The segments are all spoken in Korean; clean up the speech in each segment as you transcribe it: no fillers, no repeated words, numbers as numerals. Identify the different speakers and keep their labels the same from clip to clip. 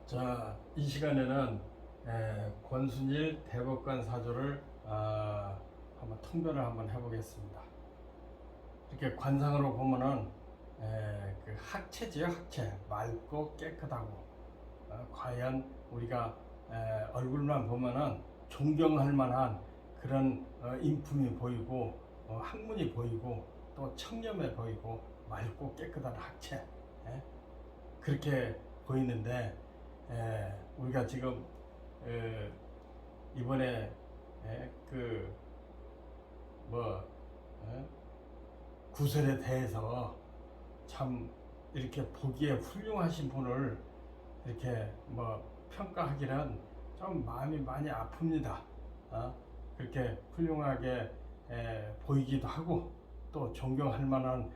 Speaker 1: 자, 이 시간에는 권순일 대법관 사주를 한번 통변을 한번 해보겠습니다. 이렇게 관상으로 보면은 그 학체지요, 학체. 맑고 깨끗하고 과연 우리가 얼굴만 보면은 존경할 만한 그런 인품이 보이고 학문이 보이고 또 청렴해 보이고 맑고 깨끗한 학체, 그렇게 보이는데 우리가 지금 이번에 그뭐 구설에 대해서 참 이렇게 보기에 훌륭하신 분을 이렇게 뭐 평가하기는 좀 마음이 많이 아픕니다. 그렇게 훌륭하게 보이기도 하고 또 존경할 만한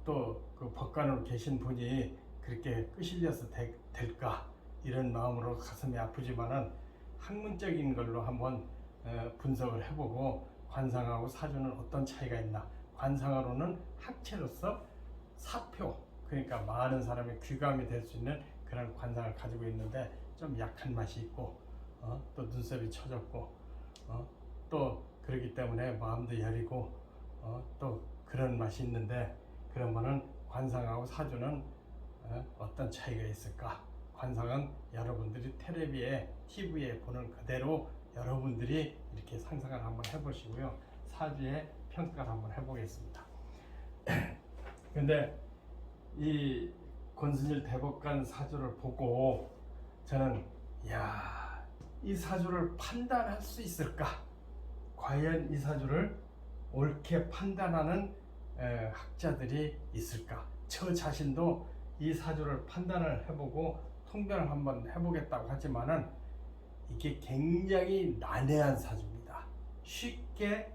Speaker 1: 또 그 법관으로 계신 분이 그렇게 끄실려서 될까 이런 마음으로 가슴이 아프지만은 학문적인 걸로 한번 분석을 해보고 관상하고 사주는 어떤 차이가 있나. 관상으로는 학체로서 사표, 그러니까 많은 사람이 귀감이 될 수 있는 그런 관상을 가지고 있는데 좀 약한 맛이 있고 또 눈썹이 처졌고 또 그렇기 때문에 마음도 여리고 또 그런 맛이 있는데, 그러면은 관상하고 사주는 어떤 차이가 있을까? 관상은 여러분들이 텔레비에 TV에 보는 그대로 여러분들이 이렇게 상상을 한번 해보시고요, 사주의 평가를 한번 해보겠습니다. 근데 이 권순일 대법관 사주를 보고 저는 이 사주를 판단할 수 있을까? 과연 이 사주를 옳게 판단하는 학자들이 있을까? 저 자신도 이 사주를 판단을 해보고 통변을 한번 해보겠다고 하지만은 이게 굉장히 난해한 사주입니다. 쉽게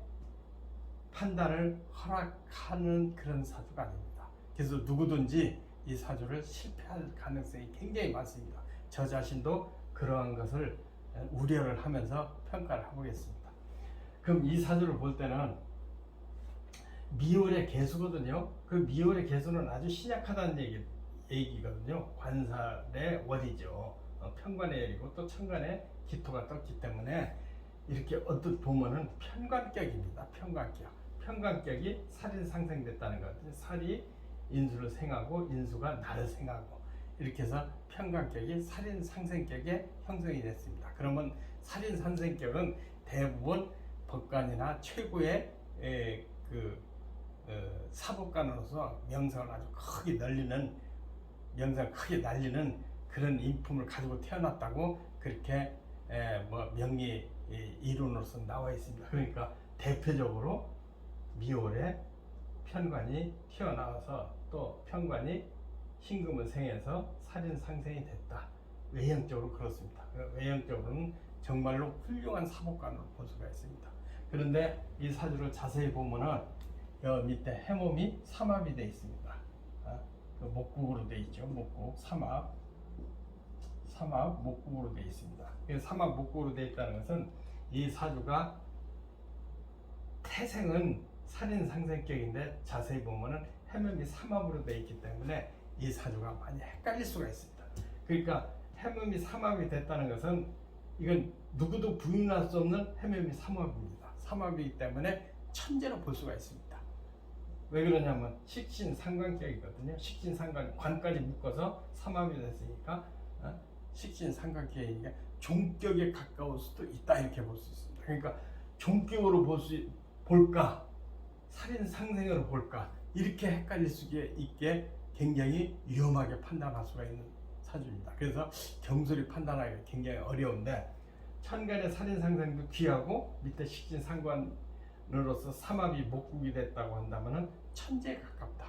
Speaker 1: 판단을 허락하는 그런 사주가 아닙니다. 그래서 누구든지 이 사주를 실패할 가능성이 굉장히 많습니다. 저 자신도 그러한 것을 우려를 하면서 평가를 해보겠습니다. 그럼 이 사주를 볼 때는 미월의 개수거든요. 그 미월의 개수는 아주 신약하다는 얘기거든요. 관살의 월이죠. 편관의 열이고 또 천간의 기토가 떴기 때문에 이렇게 언뜻 보면은 편관격입니다. 편관격이 살이 상생됐다는 거거든요. 살이 인수를 생하고 인수가 나를 생하고 이렇게 해서 편관격이 살인 상생격에 형성이 됐습니다. 그러면 살인 상생격은 대부분 법관이나 최고의 사법관으로서 명성을 아주 크게 날리는 그런 인품을 가지고 태어났다고 그렇게 명리 이론으로서 나와 있습니다. 그러니까 대표적으로 미월에 편관이 튀어나와서 또 편관이 신금을 생해서 살인 상생이 됐다. 외형적으로 그렇습니다. 외형적으로는 정말로 훌륭한 사법관으로 볼 수가 있습니다. 그런데 이 사주를 자세히 보면은 여 밑에 해몸이 삼합이 되어 있습니다. 그 목국으로 되어 있죠. 목국, 삼합 목국으로 되어 있습니다. 삼합 목국으로 되어 있다는 것은 이 사주가 태생은 살인 상생격인데 자세히 보면은 해몸이 삼합으로 되어 있기 때문에 이 사주가 많이 헷갈릴 수가 있습니다. 그러니까 해몸이 삼합이 됐다는 것은 이건 누구도 부인할 수 없는 해몸이 삼합입니다. 삼합이기 때문에 천재로 볼 수가 있습니다. 왜 그러냐면 식신상관격이거든요. 식신상관, 관까지 묶어서 삼합이 됐으니까 식신상관격이니까 종격에 가까울 수도 있다 이렇게 볼 수 있습니다. 그러니까 종격으로 볼까 살인상생으로 볼까 이렇게 헷갈릴 수 있게 굉장히 위험하게 판단할 수가 있는 사주입니다. 그래서 경솔히 판단하기가 굉장히 어려운데, 천간의 살인상생도 귀하고 밑에 식신상관으로서 삼합이 목국이 됐다고 한다면은 천재에 가깝다.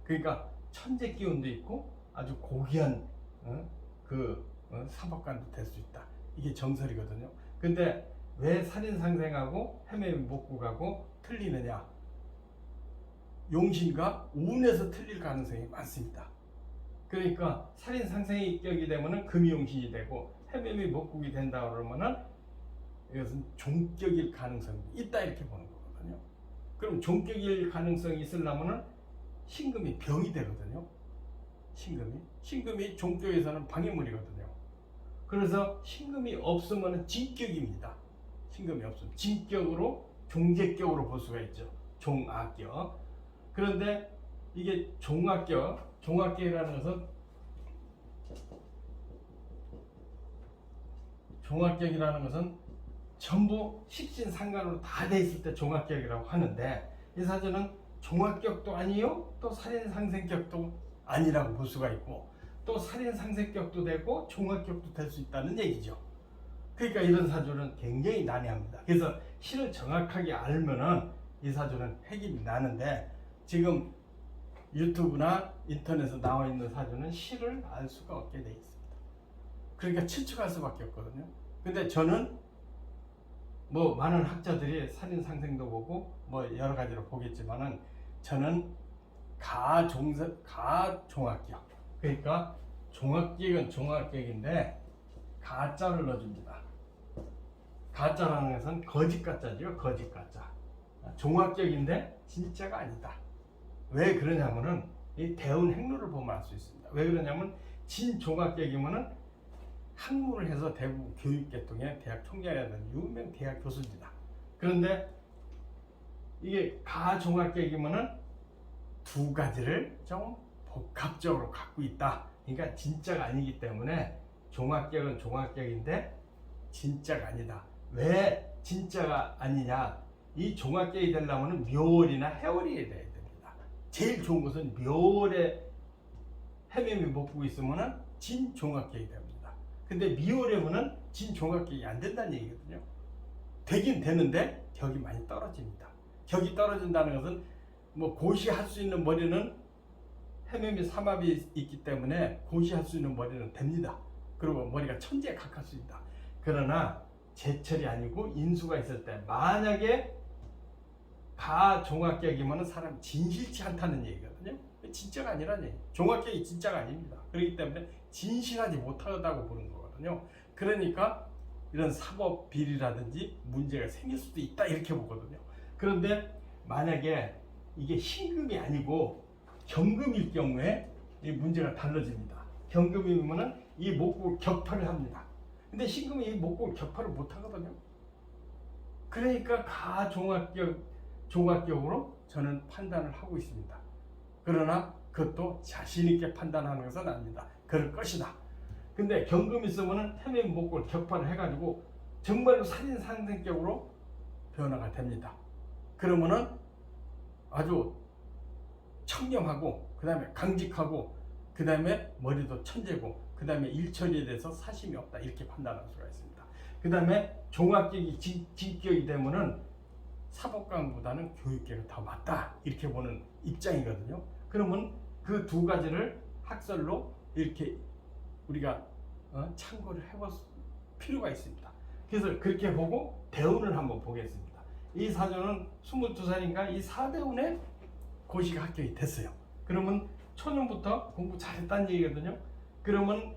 Speaker 1: 그러니까 천재 기운도 있고 아주 고귀한 사법관도 될 수 있다. 이게 정설이거든요. 근데 왜 살인상생하고 해매미 목국하고 틀리느냐? 용신과 운에서 틀릴 가능성이 많습니다. 그러니까 살인상생의 격이 되면은 금이용신이 되고 해매미 목국이 된다 그러면은 이것은 종격일 가능성이 있다 이렇게 보는 거거든요. 그럼 종격일 가능성이 있으려면은 신금이 병이 되거든요. 신금이 종격에서는 방해물이거든요. 그래서 신금이 없으면 진격입니다. 신금이 없으면 진격으로 종재격으로 볼 수가 있죠. 종악격. 그런데 이게 종악격이라는 것은 전부 식신상간으로 다 돼 있을 때 종합격이라고 하는데, 이 사주는 종합격도 아니요, 또 살인상생격도 아니라고 볼 수가 있고, 또 살인상생격도 되고 종합격도 될 수 있다는 얘기죠. 그러니까 이런 사주는 굉장히 난해합니다. 그래서 실을 정확하게 알면은 이 사주는 해결이 나는데, 지금 유튜브나 인터넷에 나와 있는 사주는 실을 알 수가 없게 돼 있습니다. 그러니까 추측할 수밖에 없거든요. 근데 저는 뭐 많은 학자들이 살인상생도 보고 뭐 여러 가지로 보겠지만은, 저는 가종합격, 그러니까 종합격은 종합격인데 가짜를 넣어줍니다. 가짜라는 것은 거짓 가짜죠. 거짓 가짜. 종합격인데 진짜가 아니다. 왜 그러냐면은 이 대운 행로를 보면 알 수 있습니다. 왜 그러냐면 진종합격이면은 학문을 해서 대부분 교육계통의 대학 총장이라는 유명 대학 교수입니다. 그런데 이게 가종합격이면은 두 가지를 좀 복합적으로 갖고 있다. 그러니까 진짜가 아니기 때문에 종합격은 종합격인데 진짜가 아니다. 왜 진짜가 아니냐? 이 종합격이 되려면 묘월이나 해월이 돼야 됩니다. 제일 좋은 것은 묘월에 해매미 먹고 있으면 진종합격이 됩니다. 근데 미월에는 진종합격이 안 된다는 얘기거든요. 되긴 되는데 격이 많이 떨어집니다. 격이 떨어진다는 것은 뭐 고시할 수 있는 머리는 해매미 삼합이 있기 때문에 고시할 수 있는 머리는 됩니다. 그리고 머리가 천재에 가까울 수 있다. 그러나 제철이 아니고 인수가 있을 때, 만약에 가종합격이면 사람이 진실치 않다는 얘기거든요. 진짜가 아니라는 얘기. 종합격이 진짜가 아닙니다. 그렇기 때문에 진실하지 못하다고 보는 거거든요. 그러니까 이런 사법 비리라든지 문제가 생길 수도 있다, 이렇게 보거든요. 그런데 만약에 이게 신금이 아니고 경금일 경우에 이 문제가 달라집니다. 경금이면은 이 목골 격파를 합니다. 근데 신금이 이 목골 격파를 못 하거든요. 그러니까 종합격으로 저는 판단을 하고 있습니다. 그러나 그것도 자신 있게 판단하는 것은 아닙니다. 그럴 것이다. 근데 경금이 있으면은 해매 목골 격파를 해가지고 정말로 살인상생격으로 변화가 됩니다. 그러면은 아주 청렴하고, 그 다음에 강직하고, 그 다음에 머리도 천재고, 그 다음에 일처리에 대해서 사심이 없다, 이렇게 판단할 수가 있습니다. 그 다음에 종합격이 진격이 되면은 사법강보다는 교육계가 더 맞다, 이렇게 보는 입장이거든요. 그러면 그 두 가지를 학설로 이렇게 우리가 참고를 해볼 필요가 있습니다. 그래서 그렇게 보고 대운을 한번 보겠습니다. 이 사주는 22살인가 이 4대운에 고시가 합격이 됐어요. 그러면 초년부터 공부 잘했다는 얘기거든요. 그러면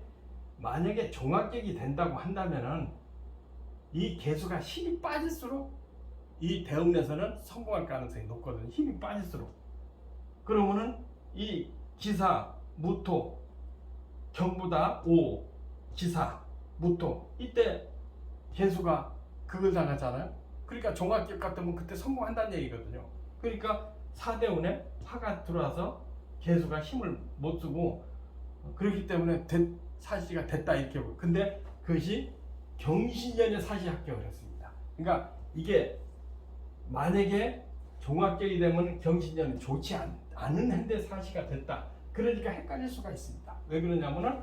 Speaker 1: 만약에 종합격이 된다고 한다면은 이 개수가 힘이 빠질수록 이 대운에서는 성공할 가능성이 높거든요. 힘이 빠질수록. 그러면은 이 기사, 무토, 경보다 5, 기사, 무토, 이때 개수가 극을 당하잖아요. 그러니까 종합격 같으면 그때 성공한다는 얘기거든요. 그러니까 4대운에 화가 들어와서 개수가 힘을 못 쓰고, 그렇기 때문에 사시가 됐다, 이렇게 보고. 근데 그것이 경신년에 사시 합격을 했습니다. 그러니까 이게 만약에 종합격이 되면 경신년은 좋지 않은 해인데 사시가 됐다. 그러니까 헷갈릴 수가 있습니다. 왜 그러냐면은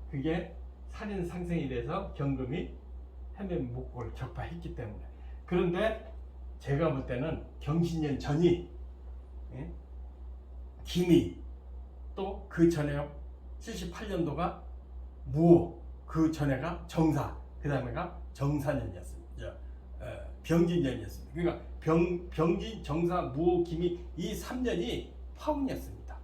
Speaker 1: 그게 살인상생이 돼서 경금이 해매 목골을 격파했기 때문에. 그런데 제가 볼 때는 경신년 전이 기미, 또 그 전에 78년도가 무호, 그 전에가 정사, 그 다음에가 정사년이었습니다. 병진년이었습니다. 그러니까 병진, 정사, 무호, 기미 이 3년이 화운이었습니다.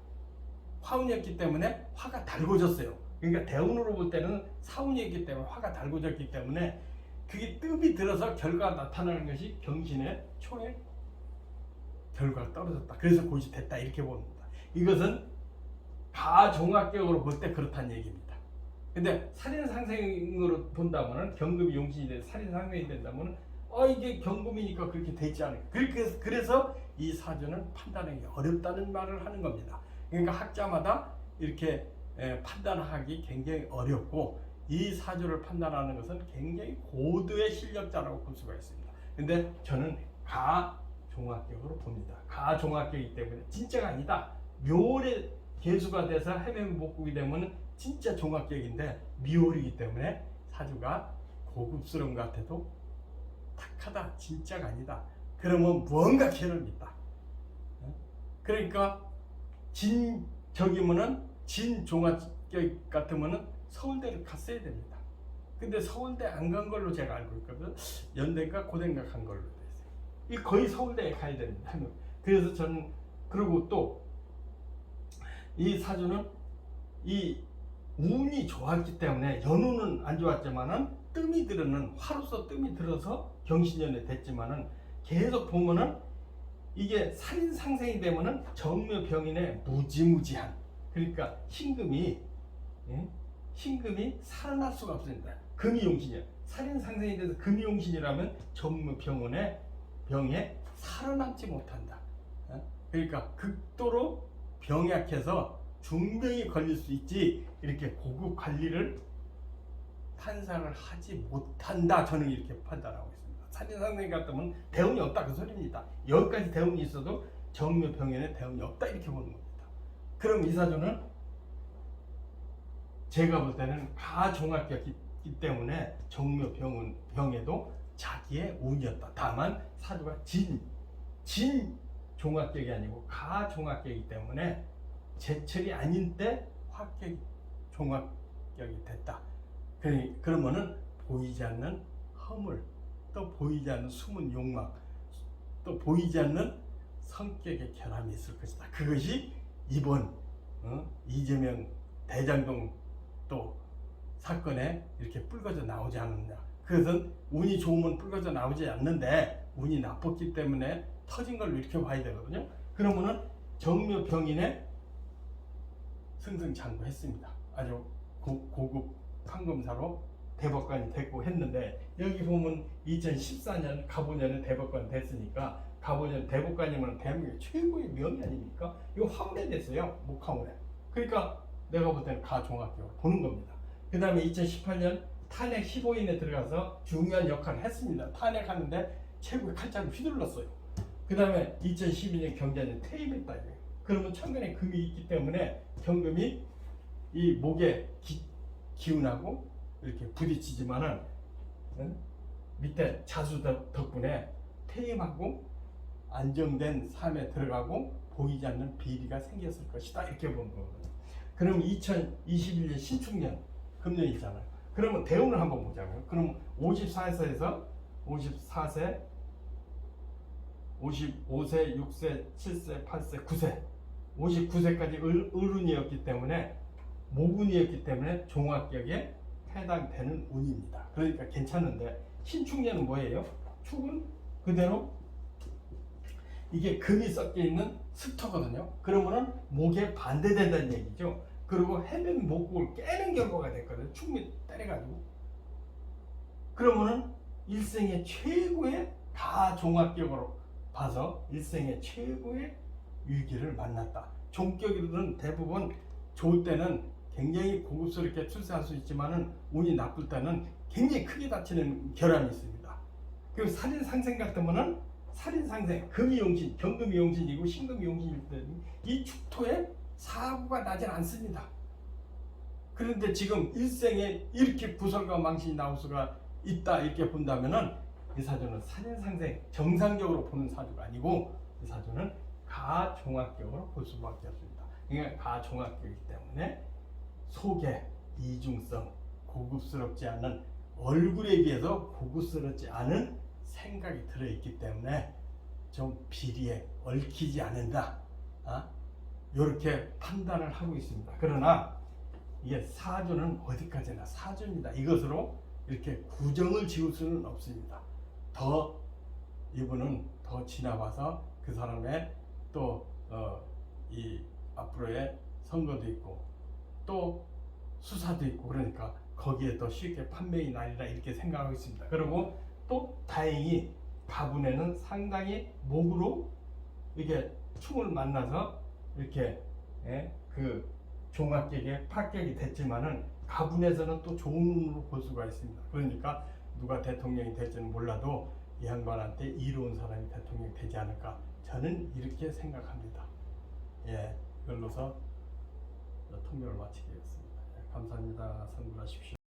Speaker 1: 화운이었기 때문에 화가 달궈졌어요. 그러니까 대운으로 볼 때는 사운이었기 때문에 화가 달궈졌기 때문에 그게 뜸이 들어서 결과가 나타나는 것이 경신의 초에 결과가 떨어졌다. 그래서 고시 됐다, 이렇게 봅니다. 이것은 가종합격으로 볼 때 그렇다는 얘기입니다. 근데 살인상생으로 본다면은 경금이 용신이 돼서 살인상생이 된다면은 이게 경금이니까 그렇게 되지 않을까. 그래서 이 사주는 판단하기 어렵다는 말을 하는 겁니다. 그러니까 학자마다 이렇게 판단하기 굉장히 어렵고 이 사주를 판단하는 것은 굉장히 고도의 실력자라고 볼 수가 있습니다. 근데 저는 가종합격으로 봅니다. 가종합격이기 때문에 진짜가 아니다. 묘월의 개수가 돼서 해면복국이 되면 진짜 종합격인데 미월이기 때문에 사주가 고급스러운 것 같아도 탁하다. 진짜가 아니다. 그러면 무언가 개를 있다. 그러니까 진적이면은 진종합격 같으면은 서울대를 갔어야 됩니다. 근데 서울대 안 간 걸로 제가 알고 있거든. 연대인가 고대인가 간 걸로 돼 있어요. 이 거의 서울대에 가야 됩니다. 그래서 저는 그리고 또 이 사주는 이 운이 좋았기 때문에 연운은 안 좋았지만은 뜸이 들어는 화로서 뜸이 들어서 경신년에 됐지만은 계속 보면은 이게 살인상생이 되면은 정묘병인의 무지무지한 그러니까 신금이 살아날 수가 없습니다. 금이 용신이야. 살인상생이 돼서 금이 용신이라면 정묘병원의 병에 살아남지 못한다. 그러니까 극도로 병약해서 중병이 걸릴 수 있지 이렇게 고급 관리를 판사를 하지 못한다. 저는 이렇게 판단하고 있습니다. 살인상생 같으면 대운이 없다 그 소리입니다. 여기까지 대운이 있어도 정묘병연에 대운이 없다 이렇게 보는 겁니다. 그럼 이 사주는 제가 볼 때는 가종합격이기 때문에 정묘병에도 자기의 운이었다. 다만 사주가 진 종합격이 아니고 가종합격이기 때문에 제철이 아닌 때 합격 종합격이 됐다. 그러면은 보이지 않는 허물, 또 보이지 않는 숨은 욕망, 또 보이지 않는 성격의 결함이 있을 것이다. 그것이 이번 이재명 대장동 또 사건에 이렇게 뿔거져 나오지 않느냐. 그것은 운이 좋으면 뿔거져 나오지 않는데 운이 나빴기 때문에 터진 걸로 이렇게 봐야 되거든요. 그러면은 정묘병인의 승승장구했습니다. 아주 고급 판검사로 대법관이 됐고 했는데 여기 보면 2014년 가보년에 대법관 됐으니까 가보년 대법관이면 대한민국 최고의 명이 아닙니까? 이거 황대됐어요. 목화문에. 그러니까 내가 볼 때는 가종합격으로 보는 겁니다. 그 다음에 2018년 탄핵 15인에 들어가서 중요한 역할을 했습니다. 탄핵하는데 최고의 칼자루 휘둘렀어요. 그 다음에 2012년 경자년 퇴임했다. 그러면 천간에 금이 있기 때문에 경금이 이 목에 기운하고 이렇게 부딪히지만은 밑에 자수 덕분에 퇴임하고 안정된 삶에 들어가고 보이지 않는 비리가 생겼을 것이다 이렇게 보는 거거든요. 그럼 2021년 신축년 금년 있잖아요. 그러면 대운을 한번 보자고요. 그럼 54세에서 54세 55세, 6세, 7세, 8세, 9세 59세까지 을운이었기 때문에 모군이었기 때문에 종합격에 해당되는 운입니다. 그러니까 괜찮은데 신축년은 뭐예요? 축은 그대로 이게 금이 섞여 있는 습토거든요. 그러면은 목에 반대된다는 얘기죠. 그리고 해면 목국을 깨는 결과가 됐거든요. 축미 때려가지고. 그러면은 일생의 최고의 가종합격으로 봐서 일생의 최고의 위기를 만났다. 종격으로는 대부분 좋을 때는 굉장히 고급스럽게 출세할 수 있지만은 운이 나쁠 때는 굉장히 크게 다치는 결함이 있습니다. 그리고 살인상생 같으면은 살인상생, 금이용신, 경금이용신이고 신금이용신일 때는 이 축토에 사고가 나질 않습니다. 그런데 지금 일생에 이렇게 구설과 망신이 나올 수가 있다 이렇게 본다면은 이 사주는 살인상생 정상적으로 보는 사주가 아니고 이 사주는 가종합격으로 볼 수밖에 없습니다. 그러니까 가종합격이기 때문에 속에 이중성, 고급스럽지 않은 얼굴에 비해서 고급스럽지 않은 생각이 들어있기 때문에 좀 비리에 얽히지 않는다. 이렇게 판단을 하고 있습니다. 그러나 이게 사주는 어디까지나 사주입니다. 이것으로 이렇게 구정을 지을 수는 없습니다. 더 이분은 더 지나봐서 그 사람의 또 이 앞으로의 선거도 있고 또 수사도 있고 그러니까 거기에 더 쉽게 판명이 나리라 이렇게 생각하고 있습니다. 그리고 또 다행히 가분에는 상당히 목으로 이게 충을 만나서 이렇게 그 종합격에 합격이 됐지만은 가분에서는 또 좋은 눈으로 볼 수가 있습니다. 그러니까 누가 대통령이 될지는 몰라도 이 양반한테 이로운 사람이 대통령이 되지 않을까 저는 이렇게 생각합니다. 예, 이걸로서 통역을 마치겠습니다. 예, 감사합니다. 선물하십시오.